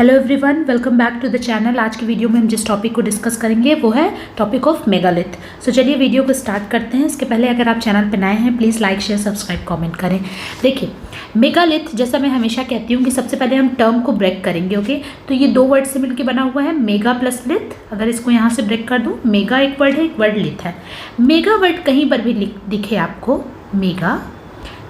Hello everyone, welcome back to the channel. आज की video में हम जिस टॉपिक को डिस्कस करेंगे वो है टॉपिक ऑफ मेगालिथ। सो चलिए वीडियो को स्टार्ट करते हैं। इसके पहले अगर आप चैनल पर नए हैं please like share subscribe comment करें। देखिए मेगालिथ, जैसा मैं हमेशा कहती हूँ कि सबसे पहले हम टर्म को ब्रेक करेंगे। ओके, तो ये दो वर्ड से मिलकर बना हुआ है, मेगा प्लस लिथ। अगर इसको यहाँ से ब्रेक कर दूँ, मेगा एक वर्ड है, एक वर्ड लिथ है। मेगा वर्ड कहीं पर भी दिखे आपको मेगा,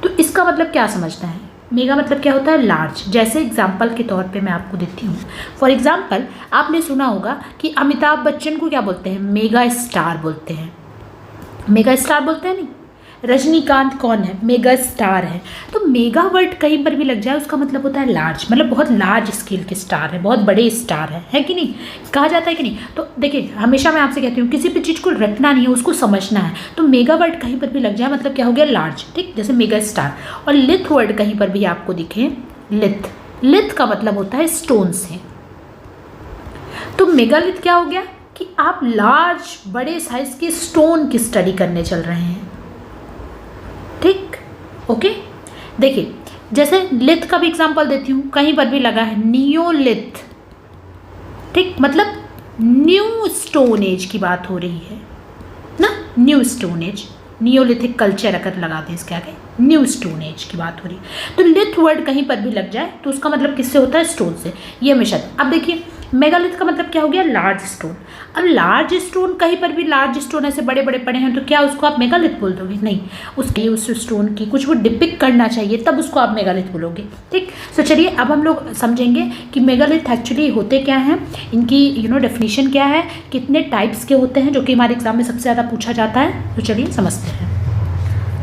तो इसका मतलब क्या समझना है? मेगा मतलब क्या होता है? लार्ज। जैसे एग्जाम्पल के तौर पे मैं आपको देती हूँ। फॉर एग्जाम्पल आपने सुना होगा कि अमिताभ बच्चन को क्या बोलते हैं? मेगा स्टार बोलते हैं। मेगा स्टार बोलते हैं नहीं। रजनीकांत कौन है? मेगा स्टार है। तो मेगा वर्ड कहीं पर भी लग जाए उसका मतलब होता है लार्ज, मतलब बहुत लार्ज स्केल के स्टार है, बहुत बड़े स्टार है कि नहीं? कहा जाता है कि नहीं? तो देखिए हमेशा मैं आपसे कहती हूँ किसी भी चीज़ को रटना नहीं है, उसको समझना है। तो मेगा वर्ड कहीं पर भी लग जाए मतलब क्या हो गया? लार्ज। ठीक, जैसे मेगा स्टार। और लिथ वर्ड कहीं पर भी आपको दिखे, लिथ, लिथ का मतलब होता है स्टोन से। तो मेगालिथ क्या हो गया कि आप लार्ज बड़े साइज के स्टोन की स्टडी करने चल रहे हैं। ठीक, ओके। देखिए जैसे लिथ का भी एग्जांपल देती हूँ, कहीं पर भी लगा है नियोलिथ। ठीक, मतलब न्यू स्टोन एज की बात हो रही है ना, new stone age. Neolithic culture अगर लगा दें इसके आगे, न्यू स्टोन एज की बात हो रही है। तो लिथ वर्ड कहीं पर भी लग जाए तो उसका मतलब किससे होता है? स्टोन से। ये हमेशा। अब देखिए मेगालिथ का मतलब क्या हो गया? Large stone. अब लार्ज स्टोन, कहीं पर भी लार्ज स्टोन ऐसे बड़े बड़े पड़े हैं तो क्या उसको आप मेगालिथ बोल दोगे? नहीं, उसकी उस स्टोन की कुछ वो डिपिक्ट करना चाहिए तब उसको आप मेगालिथ बोलोगे। ठीक, तो चलिए अब हम लोग समझेंगे कि मेगालिथ एक्चुअली होते क्या हैं, इनकी डेफिनेशन क्या है, कितने टाइप्स के होते हैं, जो कि हमारे एग्जाम में सबसे ज़्यादा पूछा जाता है। तो चलिए समझते हैं।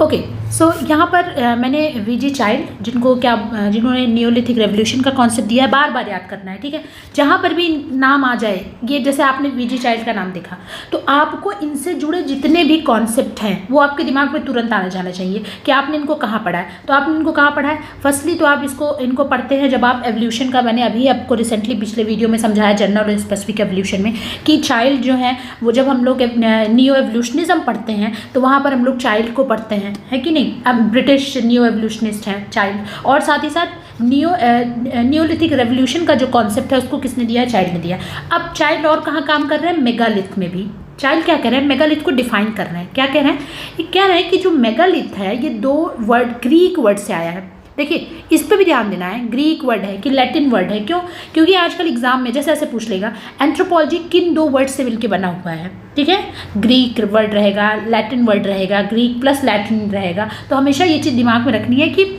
ओके, सो यहाँ पर मैंने वीजी चाइल्ड, जिन्होंने नियोलिथिक रेवोल्यूशन का कॉन्सेप्ट दिया है, बार बार याद करना है। ठीक है, जहाँ पर भी नाम आ जाए, ये जैसे आपने वीजी चाइल्ड का नाम देखा तो आपको इनसे जुड़े जितने भी कॉन्सेप्ट हैं वो आपके दिमाग में तुरंत आना जाना चाहिए कि आपने इनको कहाँ पढ़ा है। तो आपने इनको कहाँ पढ़ा है? फर्स्टली तो आप इनको पढ़ते हैं जब आप एवोल्यूशन का, मैंने अभी आपको रिसेंटली पिछले वीडियो में समझाया जनरल और स्पेसिफिक एवोल्यूशन में, कि चाइल्ड जो है वो जब हम लोग नियो एवोल्यूशनिज्म पढ़ते हैं तो वहाँ पर हम लोग चाइल्ड को पढ़ते हैं, है कि नहीं? अब ब्रिटिश न्यू एवोल्यूशनिस्ट हैं चाइल्ड, और साथ ही साथ नियोलिथिक रेवोल्यूशन का जो कॉन्सेप्ट है उसको किसने दिया है? चाइल्ड ने दिया। अब चाइल्ड और कहाँ काम कर रहे हैं? मेगालिथ में भी चाइल्ड क्या कह रहे हैं? मेगालिथ को डिफाइन कर रहे हैं। क्या कह रहे हैं? ये कह रहे हैं कि जो मेगालिथ है ये दो वर्ड, ग्रीक वर्ड से आया है। देखिए इस पर भी ध्यान देना है, ग्रीक वर्ड है कि लैटिन वर्ड है। क्यों? क्योंकि आजकल एग्जाम में जैसे ऐसे पूछ लेगा एंथ्रोपोलॉजी किन दो वर्ड से मिलकर बना हुआ है। ठीक है, ग्रीक वर्ड रहेगा, लैटिन वर्ड रहेगा, ग्रीक प्लस लैटिन रहेगा। तो हमेशा ये चीज़ दिमाग में रखनी है कि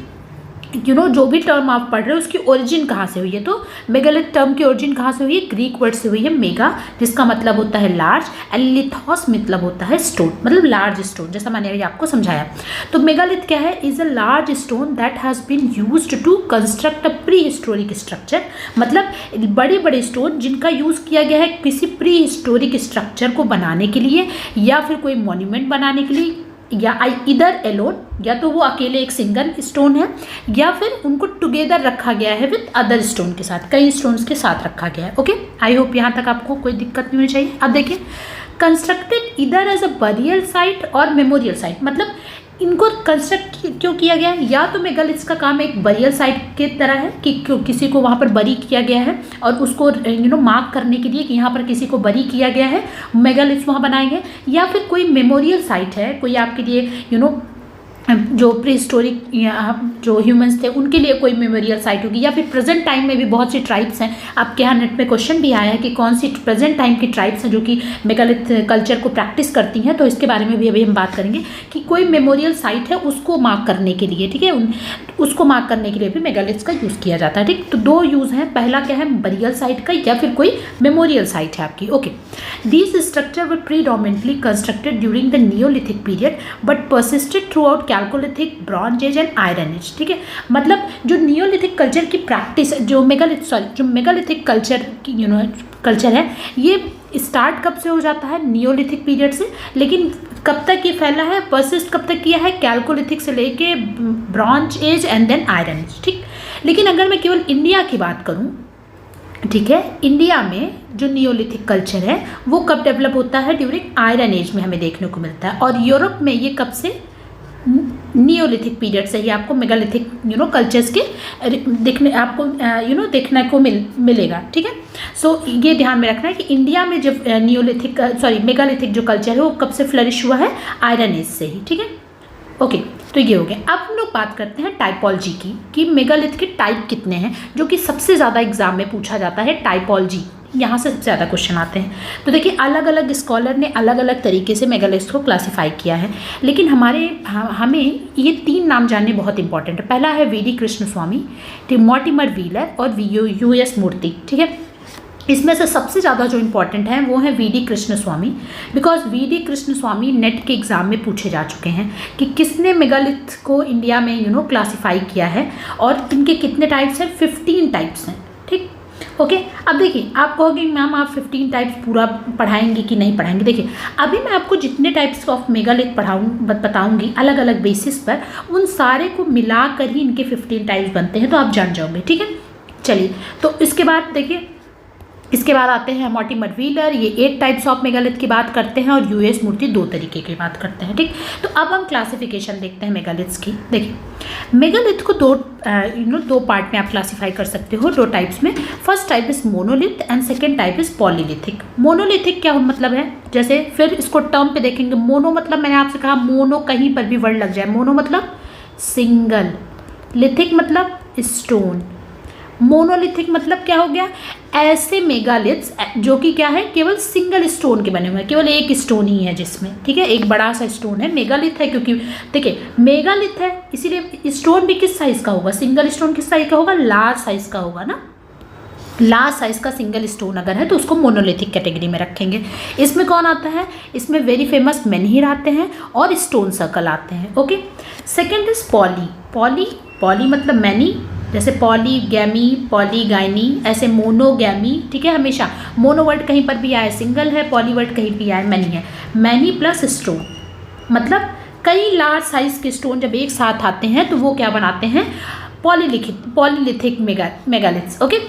जो भी टर्म आप पढ़ रहे हो उसकी ओरिजिन कहाँ से हुई है। तो मेगालिथ टर्म की ओरिजिन कहाँ से हुई है? ग्रीक वर्ड से हुई है, मेगा, जिसका मतलब होता है लार्ज, एंड लिथोस मतलब होता है स्टोन, मतलब लार्ज स्टोन, जैसा मैंने अभी आपको समझाया। तो मेगालिथ क्या है? Is a large stone that has been used to construct a prehistoric structure. मतलब बड़े बड़े स्टोन जिनका यूज़ किया गया है किसी प्री हिस्टोरिक स्ट्रक्चर को बनाने के लिए, या फिर कोई मॉन्यूमेंट बनाने के लिए, या इधर एलोन, या तो वो अकेले एक सिंगल स्टोन है, या फिर उनको टुगेदर रखा गया है विद अदर स्टोन के साथ, कई स्टोन्स के साथ रखा गया है। ओके, आई होप यहाँ तक आपको कोई दिक्कत नहीं होनी चाहिए। अब देखिए कंस्ट्रक्टेड इधर एज अ बरियल साइट और मेमोरियल साइट, मतलब इनको कंस्ट्रक्ट क्यों किया गया है? या तो मेगालिथ्स का काम एक बरियल साइट की तरह है कि किसी को वहाँ पर बरी किया गया है और उसको मार्क करने के लिए कि यहाँ पर किसी को बरी किया गया है, मेगालिथ्स वहाँ बनाए गए, या फिर कोई मेमोरियल साइट है, कोई आपके लिए जो प्री हिस्टोरिक जो ह्यूमंस थे उनके लिए कोई मेमोरियल साइट होगी, या फिर प्रेजेंट टाइम में भी बहुत सी ट्राइब्स हैं। आपके यहाँ नेट में क्वेश्चन भी आया है कि कौन सी प्रेजेंट टाइम की ट्राइब्स हैं जो कि मेगालिथ कल्चर को प्रैक्टिस करती हैं। तो इसके बारे में भी अभी हम बात करेंगे कि कोई मेमोरियल साइट है उसको मार्क करने के लिए। ठीक है, उसको मार्क करने के लिए भी मेगालिथ्स का यूज़ किया जाता है। ठीक, तो दो यूज़ हैं, पहला क्या है? बरियल साइट का, या फिर कोई मेमोरियल साइट है आपकी। Okay, these structure were predominantly constructed during the neolithic period but persisted throughout chalcolithic, bronze age and iron age. ठीक है, मतलब जो नियोलिथिक कल्चर की प्रैक्टिस, जो मेगालिथिक कल्चर की कल्चर है, ये स्टार्ट कब से हो जाता है? नियोलिथिक पीरियड से। लेकिन कब तक ये फैला है? परसिस्ट कब तक किया है? कैल्कोलिथिक से लेके bronze age and then iron age. ठीक, लेकिन अगर मैं केवल इंडिया की बात करूँ, ठीक है, इंडिया में जो नियोलिथिक कल्चर है वो कब डेवलप होता है? ड्यूरिंग आयरन एज में हमें देखने को मिलता है। और यूरोप में ये कब से? नियोलिथिक पीरियड से ही आपको मेगालिथिक कल्चर्स के देखने आपको देखने को मिलेगा, ठीक है। सो ये ध्यान में रखना है कि इंडिया में जब मेगालिथिक जो कल्चर है वो कब से फ्लरिश हुआ है, आयरन एज से ही, ठीक है। ओके, तो ये हो गया। अब हम लोग बात करते हैं टाइपोलॉजी की कि मेगालिथ के टाइप कितने हैं, जो कि सबसे ज़्यादा एग्जाम में पूछा जाता है। टाइपोलॉजी, यहाँ से सबसे ज़्यादा क्वेश्चन आते हैं। तो देखिए, अलग अलग स्कॉलर ने अलग अलग तरीके से मेगालिथ को क्लासीफाई किया है, लेकिन हमें ये 3 नाम जानने बहुत इंपॉर्टेंट है। पहला है V D Krishnaswami, Mortimer Wheeler और US मूर्ति, ठीक है। इसमें से सबसे ज़्यादा जो इम्पॉर्टेंट है वो है V D Krishnaswami, because V D Krishnaswami NET के एग्ज़ाम में पूछे जा चुके हैं कि किसने मेगालिथ को इंडिया में क्लासीफाई किया है और इनके कितने टाइप्स हैं। 15 टाइप्स हैं, ठीक। ओके, अब देखिए, आप कहोगे मैम आप 15 टाइप्स पूरा पढ़ाएंगे कि नहीं पढ़ाएंगे। देखिए, अभी मैं आपको जितने टाइप्स ऑफ मेगालिथ बताऊंगी अलग अलग बेसिस पर, उन सारे को मिलाकर ही इनके 15 टाइप्स बनते हैं, तो आप जान जाओगे, ठीक है। चलिए, तो इसके बाद देखिए, इसके बाद आते हैं मॉर्टिमर व्हीलर, ये 8 टाइप्स ऑफ मेगालिथ की बात करते हैं, और US मूर्ति 2 तरीके की बात करते हैं, ठीक। तो अब हम क्लासिफिकेशन देखते हैं मेगालिथ्स की। देखिए, मेगालिथ को दो पार्ट में आप क्लासीफाई कर सकते हो, 2 टाइप्स में। First type is monolith and second type is polylithic. Monolithic क्या मतलब है, जैसे फिर इसको टर्म पे देखेंगे। मोनो मतलब मैंने आपसे कहा, मोनो कहीं पर भी वर्ड लग जाए, मोनो मतलब सिंगल, लिथिक मतलब स्टोन। मोनोलिथिक मतलब क्या हो गया, ऐसे मेगालिथ्स जो कि क्या है, केवल सिंगल स्टोन के बने हुए हैं, केवल एक स्टोन ही है जिसमें, ठीक है, एक बड़ा सा स्टोन है। मेगालिथ है क्योंकि देखिए मेगालिथ है, इसीलिए स्टोन भी किस साइज का होगा, सिंगल स्टोन किस साइज का होगा, लार्ज साइज का होगा ना। लार्ज साइज का सिंगल स्टोन अगर है तो उसको मोनोलिथिक कैटेगरी में रखेंगे। इसमें कौन आता है, इसमें वेरी फेमस मेनहिर आते हैं और स्टोन सर्कल आते हैं। ओके, सेकेंड इज पॉली मतलब मैनी, जैसे पॉलीगैमी, पॉलीगाइनी, ऐसे मोनोगैमी, ठीक है। हमेशा मोनो वर्ड कहीं पर भी आए सिंगल है, पॉली वर्ड कहीं भी आए मैनी है। मैनी प्लस स्टोन मतलब कई लार्ज साइज के स्टोन जब एक साथ आते हैं तो वो क्या बनाते हैं, पॉलीलिथिक मेगालिथ्स। ओके,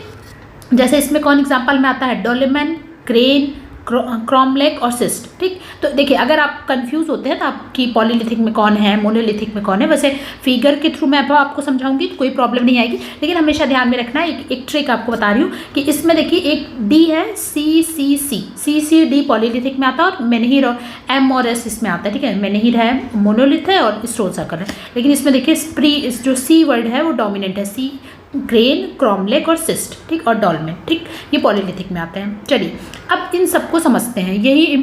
जैसे इसमें कौन एग्जाम्पल में आता है, डोलेमन, क्रेन, क्रॉमलेक और सिस्ट, ठीक। तो देखिए, अगर आप कंफ्यूज होते हैं तो आपकी पॉलीलिथिक में कौन है, मोनोलिथिक में कौन है, वैसे फिगर के थ्रू मैं आपको समझाऊंगी तो कोई प्रॉब्लम नहीं आएगी, लेकिन हमेशा ध्यान में रखना है। एक ट्रिक आपको बता रही हूँ कि इसमें देखिए एक डी है, सी डी पॉलीलिथिक में आता है, और मेनहिर और M और S इसमें आता है, ठीक है। मेनहिर है, मोनोलिथ है और स्टोन सर्कल है, लेकिन इसमें देखिए जो सी वर्ड है वो डोमिनेंट है, सी, ग्रेन, क्रॉमलेक और सिस्ट, ठीक, और डॉलमेन, ठीक, ये पॉलीलिथिक में आते हैं। चलिए, अब इन सबको समझते हैं, यही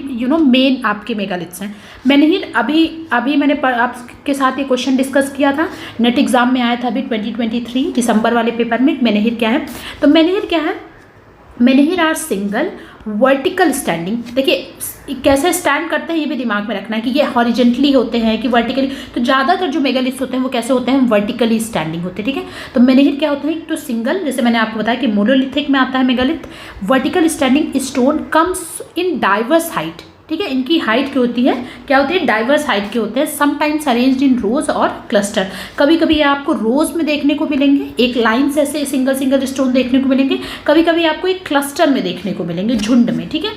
मेन आपके मेगालिथ्स हैं। मेनहिर अभी मैंने आपके साथ ये क्वेश्चन डिस्कस किया था, नेट एग्जाम में आया था अभी 2023 दिसंबर वाले पेपर में। मेनहिर क्या है, तो मेनहिर क्या है, menhir are single vertical standing. देखिए कैसे स्टैंड करते हैं ये भी दिमाग में रखना है कि ये हॉरिजेंटली होते हैं कि वर्टिकली। तो ज़्यादातर जो मेगालिथ्स होते हैं वो कैसे होते हैं, वर्टिकली स्टैंडिंग होते हैं, ठीक है। तो मेनहिर क्या होता है, तो सिंगल, जैसे मैंने आपको बताया कि मोनोलिथिक में आता है megalith, vertical standing stone comes in diverse height, ठीक है। इनकी हाइट क्या होती है, डाइवर्स हाइट के होते हैं, समटाइम्स अरेंज्ड इन रोज और क्लस्टर। कभी कभी आपको रोज में देखने को मिलेंगे, एक लाइन से ऐसे सिंगल स्टोन देखने को मिलेंगे, कभी कभी आपको एक क्लस्टर में देखने को मिलेंगे, झुंड में, ठीक है।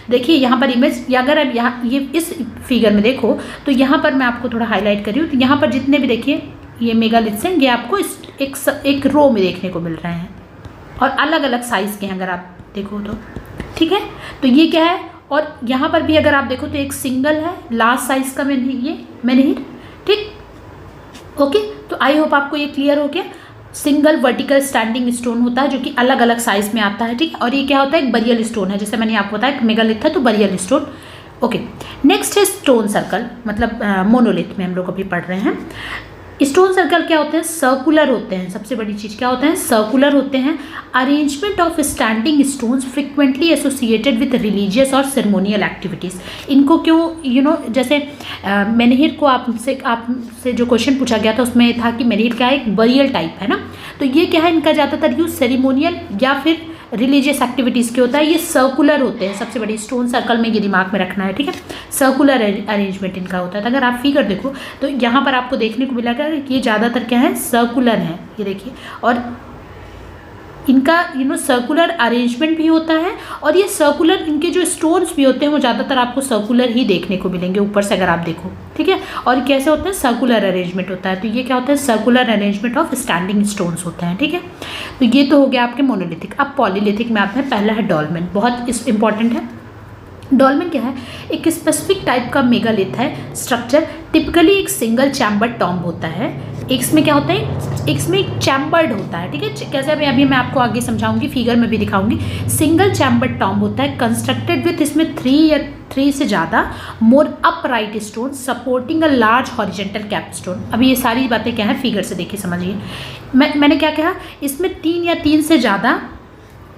देखिए यहाँ पर इमेज, अगर आप यहाँ ये इस फिगर में देखो तो यहाँ पर मैं आपको थोड़ा हाईलाइट कर रही हूँ, तो यहाँ पर जितने भी देखिए ये मेगालिथ्स हैं, ये आपको एक रो में देखने को मिल रहे हैं, और अलग अलग साइज़ के हैं अगर आप देखो तो, ठीक है। तो ये क्या है, और यहाँ पर भी अगर आप देखो तो एक सिंगल है, लार्ज साइज का मेनहिर, ठीक। ओके, तो आई होप आपको ये क्लियर हो गया। सिंगल वर्टिकल स्टैंडिंग स्टोन होता है जो कि अलग अलग साइज में आता है, ठीक है। और ये क्या होता है, एक बरियल स्टोन है, जैसे मैंने आपको बताया मेगालिथ है तो बरियल स्टोन। ओके, नेक्स्ट है स्टोन सर्कल, मतलब मोनोलिथ में हम लोग अभी पढ़ रहे हैं। स्टोन सर्कल क्या होते हैं, सर्कुलर होते हैं, सबसे बड़ी चीज़ क्या होते हैं, सर्कुलर होते हैं। Arrangement of standing stones frequently associated with religious और सेरेमोनियल एक्टिविटीज़। इनको क्यों जैसे मेनहिर को आपसे जो क्वेश्चन पूछा गया था उसमें था कि मेनहिर क्या है, एक बरियल टाइप है ना, तो ये क्या है, इनका ज़्यादातर यूज सेरेमोनियल या फिर रिलीजियस एक्टिविटीज़ के होता है। ये सर्कुलर होते हैं, सबसे बड़ी स्टोन सर्कल में ये दिमाग में रखना है, ठीक है। सर्कुलर अरेंजमेंट इनका होता है। तो अगर आप फिगर देखो तो यहाँ पर आपको देखने को मिलेगा कि ये ज़्यादातर क्या है, सर्कुलर है, ये देखिए। और इनका सर्कुलर अरेंजमेंट भी होता है, और ये सर्कुलर इनके जो स्टोन्स भी होते हैं वो ज़्यादातर आपको सर्कुलर ही देखने को मिलेंगे ऊपर से अगर आप देखो, ठीक है। और कैसे होता है, सर्कुलर अरेंजमेंट होता है। तो ये क्या होता है, circular arrangement of standing stones होते हैं, ठीक है। तो ये तो हो गया आपके मोनोलिथिक। अब पॉलीलिथिक में आते हैं, पहला है डॉल्मेन, बहुत इंपॉर्टेंट है। डॉल्मेन क्या है, एक स्पेसिफिक टाइप का मेगालिथ है स्ट्रक्चर, टिपिकली एक सिंगल चैम्बर्ड टॉम्ब होता है। इसमें क्या होता है, इसमें एक चैम्बर्ड होता है, ठीक है। कैसे अभी मैं आपको आगे समझाऊंगी, फिगर में भी दिखाऊंगी। सिंगल चैम्बर्ड टॉम्ब होता है, कंस्ट्रक्टेड विथ इसमें 3 से ज़्यादा more upright stone supporting a large horizontal capstone. अभी ये सारी बातें क्या है, फिगर से देखिए समझिए। मैंने क्या कहा, इसमें 3 या 3 से ज़्यादा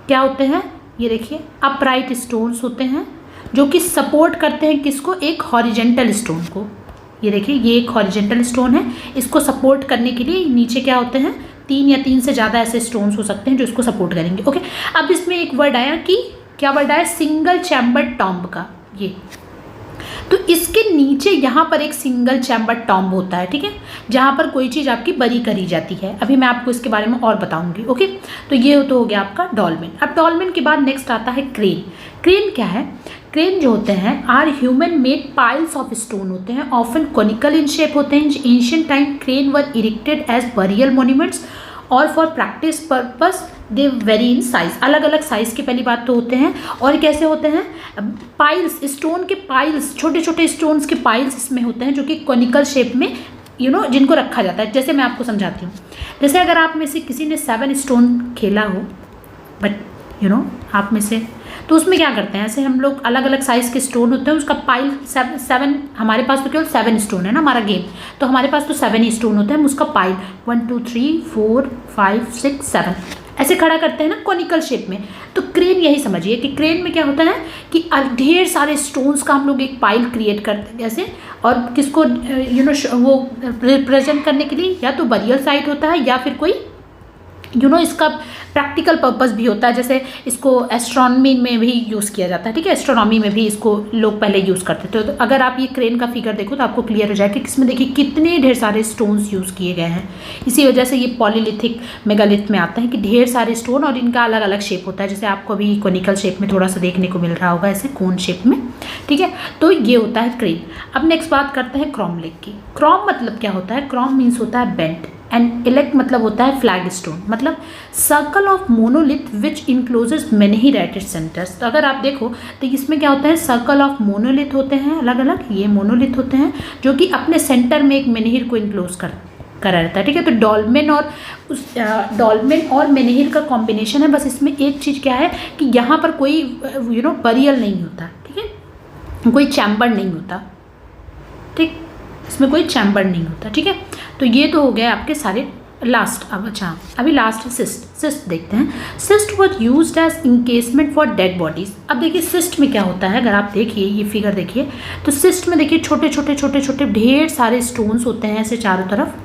क्या होते हैं, ये देखिए अपराइट स्टोन्स होते हैं जो कि सपोर्ट करते हैं किसको, एक हॉरिजेंटल स्टोन को। ये देखिए ये एक हॉरिजेंटल स्टोन है, इसको सपोर्ट करने के लिए नीचे क्या होते हैं, 3 या 3 से ज़्यादा ऐसे स्टोन्स हो सकते हैं जो इसको सपोर्ट करेंगे, ओके। अब इसमें एक वर्ड आया कि क्या वर्ड आया, सिंगल चैम्बर्ड टॉम्ब का। ये तो इसके नीचे यहाँ पर एक सिंगल चैम्बर टॉम्ब होता है, ठीक है, जहाँ पर कोई चीज़ आपकी बरी करी जाती है। अभी मैं आपको इसके बारे में और बताऊंगी, ओके। तो ये तो हो गया आपका डॉल्मेन। अब डॉल्मेन के बाद नेक्स्ट आता है क्रेन। क्रेन क्या है, क्रेन जो होते हैं are human made piles of stone होते हैं, ऑफन कॉनिकल इन शेप होते हैं। Ancient time cairn were erected as burial monuments और for practice purpose they vary in size. अलग अलग साइज़ के पहली बात तो होते हैं, और कैसे होते हैं, पाइल्स, स्टोन के पाइल्स, छोटे छोटे स्टोन्स के पाइल्स इसमें होते हैं जो कि कॉनिकल शेप में जिनको रखा जाता है। जैसे मैं आपको समझाती हूँ, जैसे अगर आप में से किसी ने 7 स्टोन खेला हो, बट आप में से, तो उसमें क्या करते हैं, ऐसे हम लोग अलग अलग साइज़ के स्टोन होते हैं, उसका पाइल 7, हमारे पास तो केवल 7 स्टोन है ना हमारा गेम, तो हमारे पास तो 7 ही स्टोन होते हैं, हम उसका पाइल 1 2 3 4 5 6 7 ऐसे खड़ा करते हैं ना कॉनिकल शेप में। तो क्रेन यही समझिए कि क्रेन में क्या होता है कि ढेर सारे स्टोन्स का हम लोग एक पाइल क्रिएट करते हैं जैसे, और किसको वो रिप्रेजेंट करने के लिए या तो बरियल साइट होता है या फिर कोई इसका प्रैक्टिकल पर्पस भी होता है। जैसे इसको एस्ट्रोनॉमी में भी यूज़ किया जाता है, ठीक है, एस्ट्रोनॉमी में भी इसको लोग पहले यूज़ करते थे। तो अगर आप ये क्रेन का फिगर देखो तो आपको क्लियर हो जाएगा कि इसमें देखिए कितने ढेर सारे स्टोन्स यूज़ किए गए हैं। इसी वजह से ये पॉलीलिथिक मेगालिथ में आता है कि ढेर सारे स्टोन और इनका अलग अलग शेप होता है। जैसे आपको अभी कॉनिकल शेप में थोड़ा सा देखने को मिल रहा होगा, ऐसे कोन शेप में, ठीक है। तो ये होता है क्रेन। अब नेक्स्ट बात करते हैं क्रॉमलेख की। क्रॉम मतलब क्या होता है, क्रॉम मीन्स होता है बेंट, एंड इलेक्ट मतलब होता है फ्लैग स्टोन, मतलब circle of monolith which encloses many rated centres. तो अगर आप देखो तो इसमें क्या होता है, सर्कल ऑफ मोनोलिथ होते हैं अलग अलग, ये मोनोलिथ होते हैं जो कि अपने सेंटर में एक मेनहिर को इनक्लोज करा रहता है, ठीक है। तो डॉल्मेन और मेनहिर का कॉम्बिनेशन है, बस इसमें एक चीज़ क्या है कि यहाँ पर कोई बरियल नहीं होता, ठीक है, कोई चैम्बर नहीं होता, ठीक, इसमें कोई चैम्बर नहीं होता, ठीक है। तो ये तो हो गए आपके सारे लास्ट। अब अच्छा, अभी लास्ट सिस्ट देखते हैं। Cist was used as encasement for dead bodies. अब देखिए सिस्ट में क्या होता है, अगर आप देखिए ये फिगर देखिए तो सिस्ट में देखिए छोटे छोटे ढेर सारे स्टोन्स होते हैं ऐसे चारों तरफ,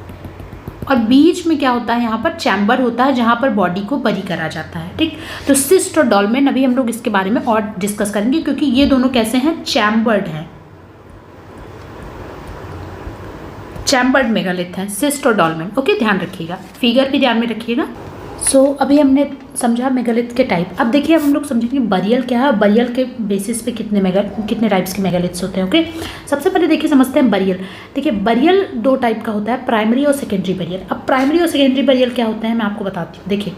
और बीच में क्या होता है, यहाँ पर चैम्बर होता है जहाँ पर बॉडी को बरी करा जाता है, ठीक। तो सिस्ट और डॉल्मेन अभी हम लोग इसके बारे में और डिस्कस करेंगे क्योंकि ये दोनों कैसे हैं, चैम्बर्ड हैं, चैम्बर्ड मेगालिथ है सिस्ट और डॉल्मेन, ओके। ध्यान रखिएगा, फिगर भी ध्यान में रखिएगा। सो अभी हमने समझा मेगालिथ के टाइप। अब देखिए अब हम लोग समझेंगे बरियल क्या है, बरियल के बेसिस पे कितने टाइप्स के मेगालिथ्स होते हैं, ओके। सबसे पहले देखिए समझते हैं बरियल। देखिए बरियल 2 टाइप का होता है, प्राइमरी और सेकेंडरी बरियल। अब प्राइमरी और सेकेंडरी बरियल क्या होता है मैं आपको बताती हूँ। देखिए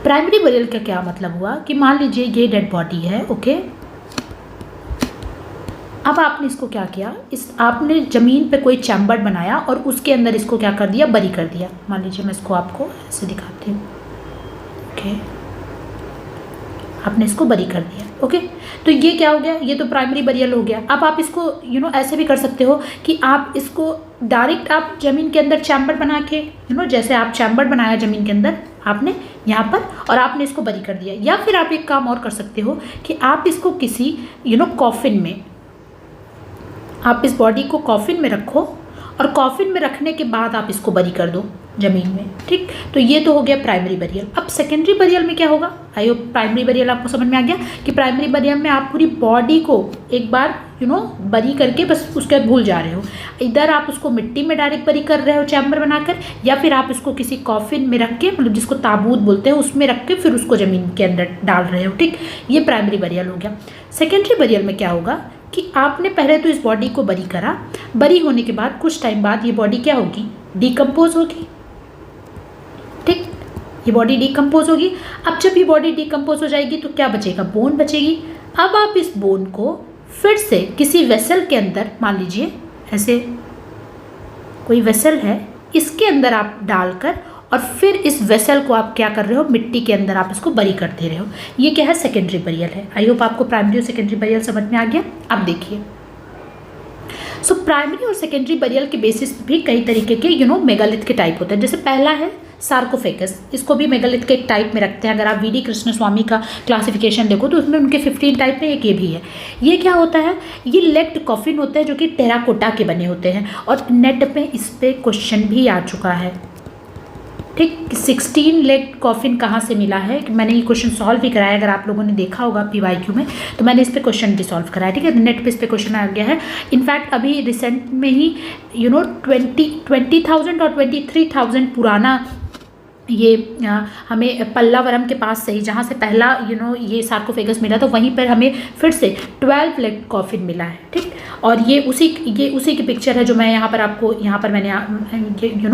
प्राइमरी बरियल का क्या मतलब हुआ कि मान लीजिए ये डेड बॉडी है, ओके। अब आपने इसको क्या किया, आपने ज़मीन पे कोई चैम्बर बनाया और उसके अंदर इसको क्या कर दिया, बरी कर दिया। मान लीजिए मैं इसको आपको ऐसे दिखाती हूँ, ओके, आपने इसको बरी कर दिया, ओके। तो ये क्या हो गया, ये तो प्राइमरी बरियल हो गया। अब आप इसको ऐसे भी कर सकते हो कि आप इसको डायरेक्ट आप ज़मीन के अंदर चैम्बर बना के जैसे आप चैम्बर बनाया ज़मीन के अंदर आपने यहाँ पर, और आपने इसको बरी कर दिया। या फिर आप एक काम और कर सकते हो कि आप इसको किसी कॉफिन में, आप इस बॉडी को कॉफिन में रखो और कॉफिन में रखने के बाद आप इसको बरी कर दो। जमीन में, ठीक। तो ये तो हो गया प्राइमरी बरियल। अब सेकेंडरी बरियल में क्या होगा? आई होप प्राइमरी बरियल आपको समझ में आ गया कि प्राइमरी बरियल में आप पूरी बॉडी को एक बार बरी करके बस उसके बाद भूल जा रहे हो। इधर आप उसको मिट्टी में डायरेक्ट बरी कर रहे हो चैम्बर बनाकर, या फिर आप उसको किसी कॉफिन में रख के, मतलब जिसको ताबूत बोलते हैं, उसमें रख के फिर उसको ज़मीन के अंदर डाल रहे हो, ठीक। ये प्राइमरी बरियल हो गया। सेकेंडरी बरियल में क्या होगा कि आपने पहले तो इस बॉडी को बरी करा, बरी होने के बाद कुछ टाइम बाद ये बॉडी क्या होगी? डिकम्पोज होगी, ठीक। ये बॉडी डिकम्पोज होगी। अब जब ये बॉडी डिकम्पोज हो जाएगी तो क्या बचेगा? बोन बचेगी। अब आप इस बोन को फिर से किसी वेसल के अंदर, मान लीजिए ऐसे कोई वेसल है, इसके अंदर आप डालकर और फिर इस वेसल को आप क्या कर रहे हो? मिट्टी के अंदर आप इसको बरी कर दे रहे हो। ये क्या है? सेकेंडरी बरियल है। आई होप आपको प्राइमरी और सेकेंडरी बरियल समझ में आ गया। अब देखिए, सो प्राइमरी और सेकेंडरी बरियल के बेसिस पे भी कई तरीके के मेगालिथ के टाइप होते हैं। जैसे पहला है सार्कोफेगस, इसको भी मेगालिथ के एक टाइप में रखते हैं। अगर आप वीडी कृष्णस्वामी का क्लासिफिकेशन देखो तो उसमें उनके 15 टाइप में एक ये भी है। ये क्या होता है? ये लेग्ड कॉफिन होते हैं जो कि टेराकोटा के बने होते हैं, और नेट पे इस पे क्वेश्चन भी आ चुका है, ठीक। 16 लेग कॉफिन कहाँ से मिला है? मैंने ये क्वेश्चन सॉल्व भी कराया, अगर आप लोगों ने देखा होगा PYQ में, तो मैंने इस पे क्वेश्चन भी सॉल्व कराया, ठीक है। नेट पे इस पे क्वेश्चन आ गया है। इनफैक्ट अभी रिसेंट में ही 20,000 और 23,000 पुराना ये हमें पल्लावरम के पास से ही, जहाँ से पहला ये सार्कोफेगस मिला था, वहीं पर हमें फिर से 12 लेग कॉफिन मिला है, ठीक। और ये उसी की पिक्चर है जो मैं यहाँ पर आपको मैंने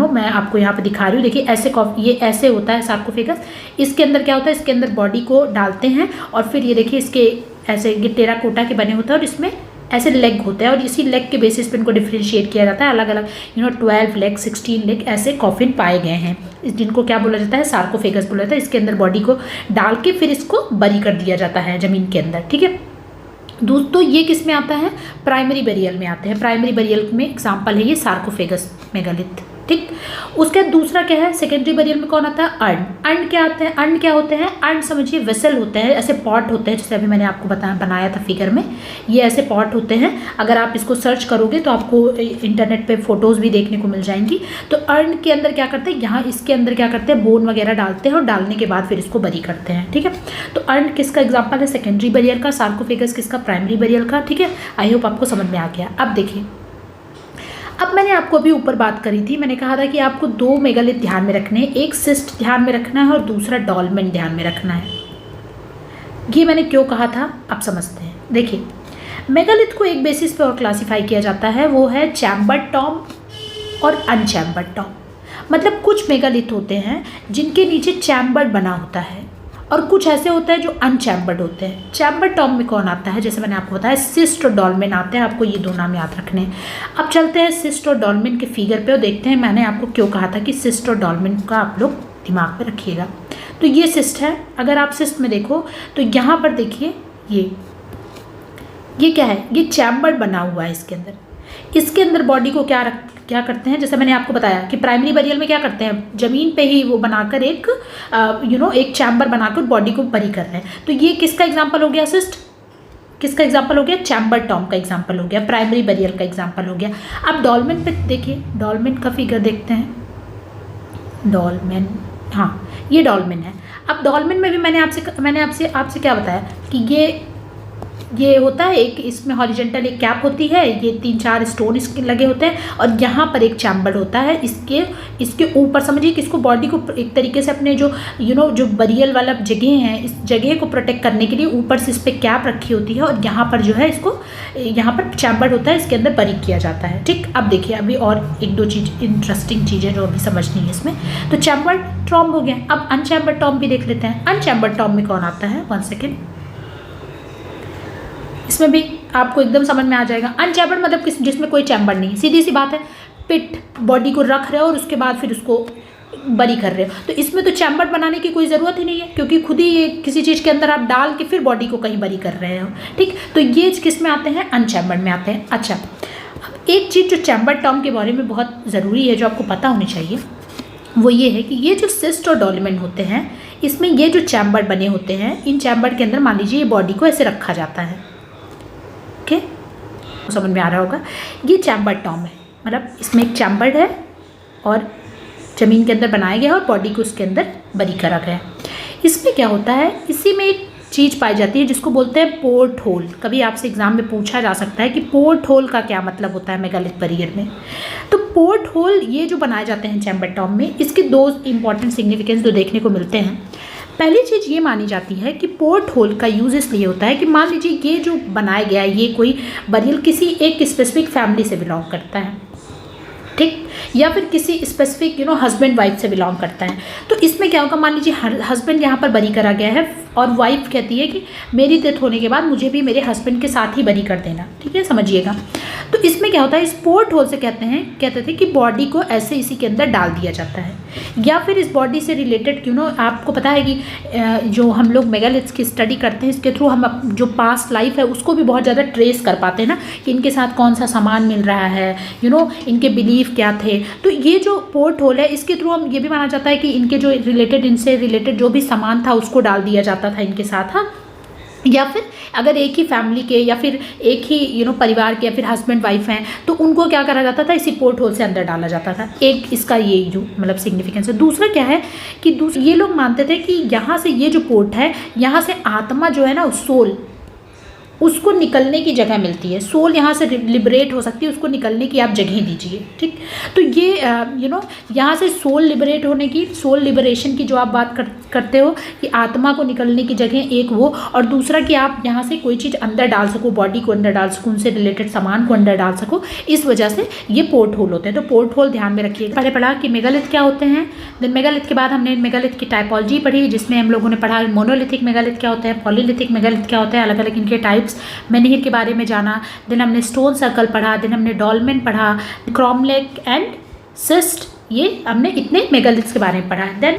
मैं आपको यहाँ पर दिखा रही हूँ। देखिए ऐसे ये ऐसे होता है सार्कोफेगस। इसके अंदर क्या होता है? इसके अंदर बॉडी को डालते हैं और फिर ये देखिए इसके ऐसे ये टेराकोटा के बने होते हैं और इसमें ऐसे लेग होते हैं, और इसी लेग के बेसिस पे इनको डिफ्रेंशिएट किया जाता है। अलग अलग 12 लेग, 16 लेग ऐसे कॉफिन पाए गए हैं, जिनको क्या बोला जाता है? सार्कोफेगस बोला जाता है। इसके अंदर बॉडी को डाल के फिर इसको बरी कर दिया जाता है ज़मीन के अंदर, ठीक है। दोस्तों ये किस में आता है? प्राइमरी बरियल में आते हैं। प्राइमरी बरियल में एग्जाम्पल है ये सार्कोफेगस मेगालिथ, ठीक। उसके दूसरा क्या है? सेकेंडरी बरियल में कौन आता है? अर्न। अर्न क्या आता है? अर्न क्या होते हैं? अर्न समझिए वेसल होते हैं, ऐसे पॉट होते हैं, जैसे अभी मैंने आपको बनाया था फिगर में। ये ऐसे पॉट होते हैं। अगर आप इसको सर्च करोगे तो आपको इंटरनेट पे फोटोज़ भी देखने को मिल जाएंगी। तो अर्न के अंदर क्या करते हैं? यहाँ इसके अंदर क्या करते हैं? बोन वगैरह डालते हैं और डालने के बाद फिर इसको बरी करते हैं, ठीक है। तो अर्न किसका एग्जाम्पल है? सेकेंडरी बरियल का। सार्कोफेगस किसका? प्राइमरी बरियल का, ठीक है। आई होप आपको समझ में आ गया। अब देखिए, अब मैंने आपको अभी ऊपर बात करी थी, मैंने कहा था कि आपको 2 मेगालिथ ध्यान में रखने हैं, एक सिस्ट ध्यान में रखना है और दूसरा डॉल्मेन ध्यान में रखना है। ये मैंने क्यों कहा था आप समझते हैं। देखिए, मेगालिथ को एक बेसिस पे और क्लासिफाई किया जाता है, वो है चैम्बर्ड टॉम्ब और अनचैम्बर्ड टॉम्ब। मतलब कुछ मेगालिथ होते हैं जिनके नीचे चैम्बर्ड बना होता है, और कुछ ऐसे होते हैं जो अनचैम्बर्ड होते हैं। चैम्बर्ड टॉम्ब में कौन आता है? जैसे मैंने आपको बताया सिस्ट और डॉल्मेन आते हैं। आपको ये 2 नाम याद रखने हैं। अब चलते हैं सिस्ट और डॉल्मेन के फिगर पे और देखते हैं मैंने आपको क्यों कहा था कि सिस्ट और डॉल्मेन का आप लोग दिमाग में रखिएगा। तो ये सिस्ट है। अगर आप सिस्ट में देखो तो यहाँ पर देखिए ये क्या है? ये चैम्बर्ड बना हुआ है इसके अंदर। इसके अंदर बॉडी को क्या करते हैं? जैसे मैंने आपको बताया कि प्राइमरी बरियल में क्या करते हैं? ज़मीन पे ही वो बनाकर एक एक चैम्बर बनाकर बॉडी को बरी कर रहे हैं। तो ये किसका एग्जांपल हो गया? सिस्ट किसका एग्जांपल हो गया? चैम्बर्ड टॉम्ब का एग्जांपल हो गया, प्राइमरी बरियल का एग्जांपल हो गया। अब डॉल्मेन पे देखिए, डॉल्मेन का फिगर देखते हैं। डॉल्मेन, हाँ ये डॉल्मेन है। अब डॉल्मेन में भी मैंने आपसे क्या बताया कि ये होता है एक, इसमें हॉरिजॉन्टल एक कैप होती है, ये 3-4 स्टोन इसके लगे होते हैं, और यहाँ पर एक चैम्बर होता है। इसके ऊपर समझिए कि इसको बॉडी को एक तरीके से अपने जो बरियल वाला जगह है, इस जगह को प्रोटेक्ट करने के लिए ऊपर से इस पर कैप रखी होती है, और यहाँ पर जो है इसको यहाँ पर चैम्बर होता है, इसके अंदर बरी किया जाता है, ठीक। अब देखिए, अभी और 1-2 चीज़ इंटरेस्टिंग चीज़ें जो अभी समझनी है इसमें। तो चैम्बर्ड टॉम्ब हो गया। अब अनचैम्बर्ड टॉम्ब भी देख लेते हैं। अनचैम्बर्ड टॉम्ब में कौन आता है? 1 सेकेंड, इसमें भी आपको एकदम समझ में आ जाएगा। अनचैम्बर्ड मतलब जिसमें कोई चैम्बर नहीं, सीधी सी बात है, पिट बॉडी को रख रहे हो और उसके बाद फिर उसको बरी कर रहे हो। तो इसमें तो चैम्बर बनाने की कोई ज़रूरत ही नहीं है, क्योंकि खुद ही ये किसी चीज़ के अंदर आप डाल के फिर बॉडी को कहीं बरी कर रहे हो, ठीक। तो ये किस में आते हैं? अनचैम्बर्ड में आते हैं। अच्छा, अब एक चीज़ जो चैम्बर्ड टॉम्ब के बारे में बहुत ज़रूरी है, जो आपको पता होनी चाहिए, वो ये है कि ये जो सिस्ट और डॉल्मेन होते हैं, इसमें ये जो चैम्बर बने होते हैं, इन चैम्बर के अंदर मान लीजिए ये बॉडी को ऐसे रखा जाता है, ओके, समझ में आ रहा होगा। ये चैम्बर टॉम्ब है, मतलब इसमें एक चैम्बर है और ज़मीन के अंदर बनाया गया और बॉडी को उसके अंदर बरी करा गया। इसमें क्या होता है, इसी में एक चीज़ पाई जाती है जिसको बोलते हैं पोर्ट होल। कभी आपसे एग्जाम में पूछा जा सकता है कि पोर्ट होल का क्या मतलब होता है मेगालिथ बरियर में। तो पोर्ट होल ये जो बनाए जाते हैं चैम्बर टॉम में, इसके दो इंपॉर्टेंट सिग्निफिकेंस जो देखने को मिलते हैं। पहली चीज़ ये मानी जाती है कि पोर्ट होल का यूज़ इसलिए होता है कि मान लीजिए ये जो बनाया गया है ये कोई बरियल किसी एक स्पेसिफिक फैमिली से बिलोंग करता है, ठीक, या फिर किसी स्पेसिफिक हस्बैंड वाइफ से बिलोंग करता है। तो इसमें क्या होगा, मान लीजिए हस्बैंड यहाँ पर बरी करा गया है और वाइफ कहती है कि मेरी डेथ होने के बाद मुझे भी मेरे हस्बैंड के साथ ही बरी कर देना, ठीक है, समझिएगा। तो इसमें क्या होता है, इस पोर्ट होल से कहते थे कि बॉडी को ऐसे इसी के अंदर डाल दिया जाता है, या फिर इस बॉडी से रिलेटेड आपको पता है कि जो हम लोग मेगालिथ्स की स्टडी करते हैं इसके थ्रू हम जो पास्ट लाइफ है उसको भी बहुत ज़्यादा ट्रेस कर पाते हैं ना, कि इनके साथ कौन सा सामान मिल रहा है, इनके बिलीफ क्या थे। तो ये जो पोर्ट होल है इसके थ्रू हम ये भी माना जाता है कि इनके जो इनसे रिलेटेड जो भी सामान था उसको डाल दिया जाता था इनके साथ, हाँ। या फिर अगर एक ही फैमिली के या फिर एक ही परिवार के या फिर हस्बैंड वाइफ हैं तो उनको क्या करा जाता था, इसी पोर्ट होल से अंदर डाला जाता था। एक इसका ये जो मतलब सिग्निफिकेंस है। दूसरा क्या है कि ये लोग मानते थे कि यहाँ से ये जो पोर्ट है यहाँ से आत्मा जो है ना, सोल, उसको निकलने की जगह मिलती है। सोल यहाँ से लिबरेट हो सकती है, उसको निकलने की आप जगह दीजिए, ठीक। तो ये यहाँ से सोल लिबरेट होने की, सोल लिबरेशन की जो आप बात करते हो कि आत्मा को निकलने की जगह एक वो, और दूसरा कि आप यहाँ से कोई चीज़ अंदर डाल सको, बॉडी को अंदर डाल सको, उनसे रिलेटेड सामान को अंदर डाल सको, इस वजह से ये पोर्ट होल होते हैं। तो पोर्ट होल ध्यान में रखिए। पहले पढ़ा कि मेगालिथ क्या होते हैं, देन मेगालिथ के बाद हमने मेगालिथ की टाइपोलॉजी पढ़ी जिसमें हम लोगों ने पढ़ा मोनोलिथिक मेगालिथ क्या होता है, पॉलीलिथिक मेगालिथ क्या होता है, अलग अलग इनके टाइप्स, मेनहिर के बारे में जाना। देन हमने स्टोन सर्कल पढ़ा, देन हमने डॉलमेन पढ़ा, क्रॉमलेक एंड सिस्ट, ये हमने इतने मेगालिथ्स के बारे में पढ़ा। देन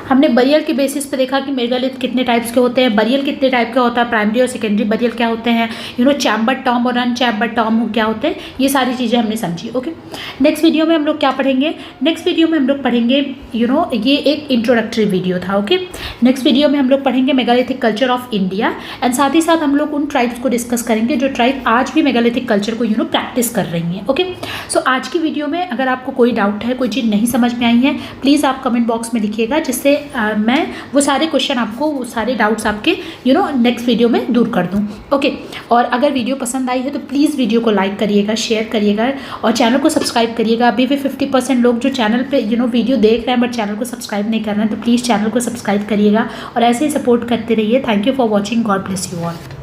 हमने बरियल के बेसिस पे देखा कि मेगालिथ कितने टाइप्स के होते हैं, बरियल कितने टाइप का होता है, प्राइमरी और सेकेंडरी बरियल क्या होते हैं, चैम्बर टॉम और अनचैम्बर टॉम क्या होते हैं, ये सारी चीज़ें हमने समझी। ओके, नेक्स्ट वीडियो में हम लोग क्या पढ़ेंगे, नेक्स्ट वीडियो में हम लोग पढ़ेंगे ये एक इंट्रोडक्टरी वीडियो था। ओके, नेक्स्ट वीडियो में हम लोग पढ़ेंगे megalithic culture of India, and साथ ही साथ हम लोग उन ट्राइब्स को डिस्कस करेंगे जो ट्राइब आज भी मेगालिथिक कल्चर को प्रैक्टिस कर रही हैं। ओके, सो आज की वीडियो में अगर आपको कोई डाउट है, कोई चीज़ नहीं समझ में आई है, प्लीज़ आप कमेंट बॉक्स में लिखिएगा, जिससे मैं वो सारे क्वेश्चन आपको, वो सारे डाउट्स आपके नेक्स्ट वीडियो में दूर कर दूँ। ओके, और अगर वीडियो पसंद आई है तो प्लीज़ वीडियो को लाइक करिएगा, शेयर करिएगा और चैनल को सब्सक्राइब करिएगा। अभी भी 50% लोग जो चैनल पे वीडियो देख रहे हैं बट चैनल को सब्सक्राइब नहीं कर रहे हैं, तो प्लीज़ चैनल को सब्सक्राइब करिएगा और ऐसे ही सपोर्ट करते रहिए। Thank you for watching, God bless you all.